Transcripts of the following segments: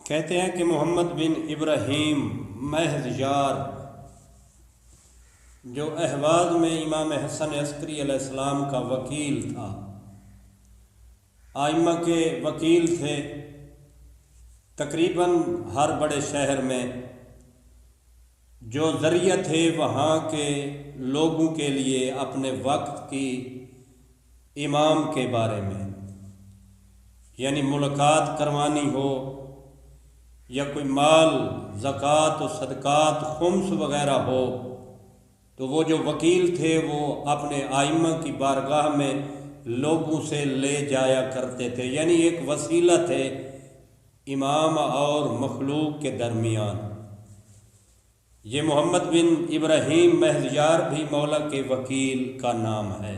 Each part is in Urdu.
کہتے ہیں کہ محمد بن ابراہیم محض یار جو اہواز میں امام حسن عسکری علیہ السلام کا وکیل تھا، ائمہ کے وکیل تھے، تقریباً ہر بڑے شہر میں جو ذریعہ تھے وہاں کے لوگوں کے لیے اپنے وقت کی امام کے بارے میں، یعنی ملاقات کروانی ہو یا کوئی مال زکوٰۃ و صدقات خمس وغیرہ ہو، تو وہ جو وکیل تھے وہ اپنے ائمہ کی بارگاہ میں لوگوں سے لے جایا کرتے تھے، یعنی ایک وسیلہ تھے امام اور مخلوق کے درمیان۔ یہ محمد بن ابراہیم محض یار بھی مولا کے وکیل کا نام ہے،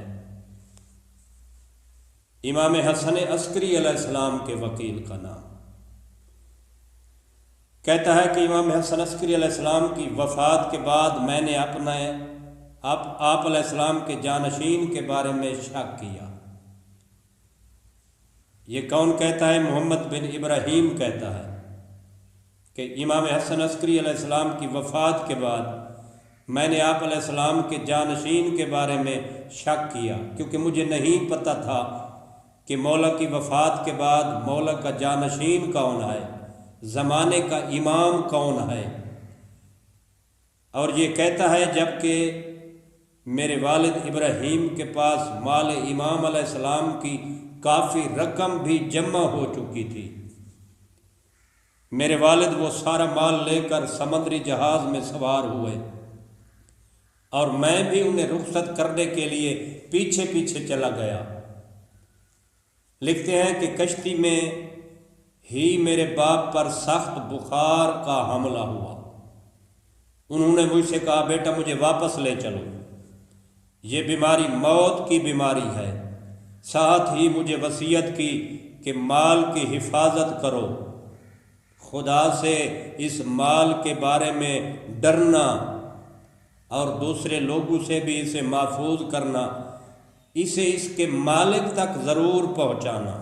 امام حسن عسکری علیہ السلام کے وکیل کا نام۔ کہتا ہے کہ امام حسن عسکری علیہ السلام کی وفات کے بعد میں نے آپ علیہ السلام کے جانشین کے بارے میں شک کیا۔ یہ کون کہتا ہے؟ محمد بن ابراہیم کہتا ہے کہ امام حسن عسکری علیہ السلام کی وفات کے بعد میں نے آپ علیہ السلام کے جانشین کے بارے میں شک کیا، کیونکہ مجھے نہیں پتہ تھا کہ مولا کی وفات کے بعد مولا کا جانشین کون ہے، زمانے کا امام کون ہے۔ اور یہ کہتا ہے جبکہ میرے والد ابراہیم کے پاس مال امام علیہ السلام کی کافی رقم بھی جمع ہو چکی تھی، میرے والد وہ سارا مال لے کر سمندری جہاز میں سوار ہوئے اور میں بھی انہیں رخصت کرنے کے لیے پیچھے پیچھے چلا گیا۔ لکھتے ہیں کہ کشتی میں ہی میرے باپ پر سخت بخار کا حملہ ہوا، انہوں نے مجھ سے کہا بیٹا مجھے واپس لے چلو، یہ بیماری موت کی بیماری ہے، ساتھ ہی مجھے وصیت کی کہ مال کی حفاظت کرو، خدا سے اس مال کے بارے میں ڈرنا اور دوسرے لوگوں سے بھی اسے محفوظ کرنا، اسے اس کے مالک تک ضرور پہنچانا۔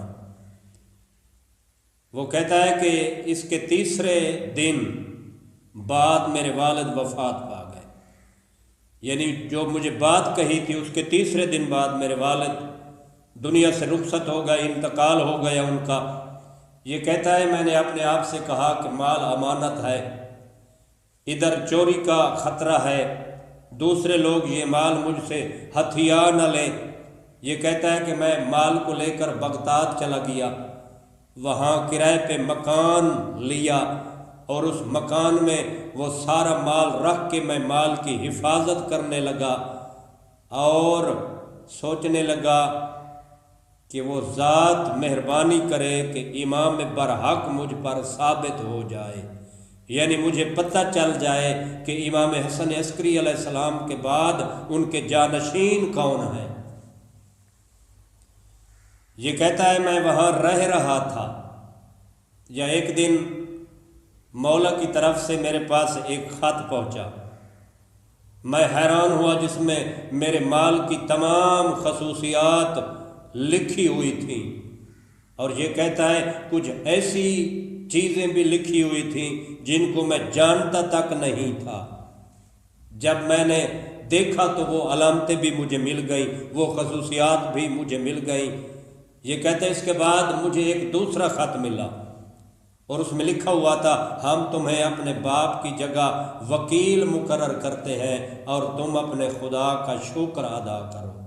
وہ کہتا ہے کہ اس کے تیسرے دن بعد میرے والد وفات پا گئے، یعنی جو مجھے بات کہی تھی اس کے تیسرے دن بعد میرے والد دنیا سے رخصت ہو گئے، انتقال ہو گیا ان کا۔ یہ کہتا ہے میں نے اپنے آپ سے کہا کہ مال امانت ہے، ادھر چوری کا خطرہ ہے، دوسرے لوگ یہ مال مجھ سے ہتھیا نہ لیں۔ یہ کہتا ہے کہ میں مال کو لے کر بغداد چلا گیا، وہاں کرائے پہ مکان لیا اور اس مکان میں وہ سارا مال رکھ کے میں مال کی حفاظت کرنے لگا اور سوچنے لگا کہ وہ ذات مہربانی کرے کہ امام برحق مجھ پر ثابت ہو جائے، یعنی مجھے پتہ چل جائے کہ امام حسن عسکری علیہ السلام کے بعد ان کے جانشین کون ہیں۔ یہ کہتا ہے میں وہاں رہ رہا تھا یا ایک دن مولا کی طرف سے میرے پاس ایک خط پہنچا، میں حیران ہوا جس میں میرے مال کی تمام خصوصیات لکھی ہوئی تھیں، اور یہ کہتا ہے کچھ ایسی چیزیں بھی لکھی ہوئی تھیں جن کو میں جانتا تک نہیں تھا۔ جب میں نے دیکھا تو وہ علامتیں بھی مجھے مل گئیں، وہ خصوصیات بھی مجھے مل گئیں۔ یہ کہتے ہیں اس کے بعد مجھے ایک دوسرا خط ملا اور اس میں لکھا ہوا تھا ہم تمہیں اپنے باپ کی جگہ وکیل مقرر کرتے ہیں اور تم اپنے خدا کا شکر ادا کرو۔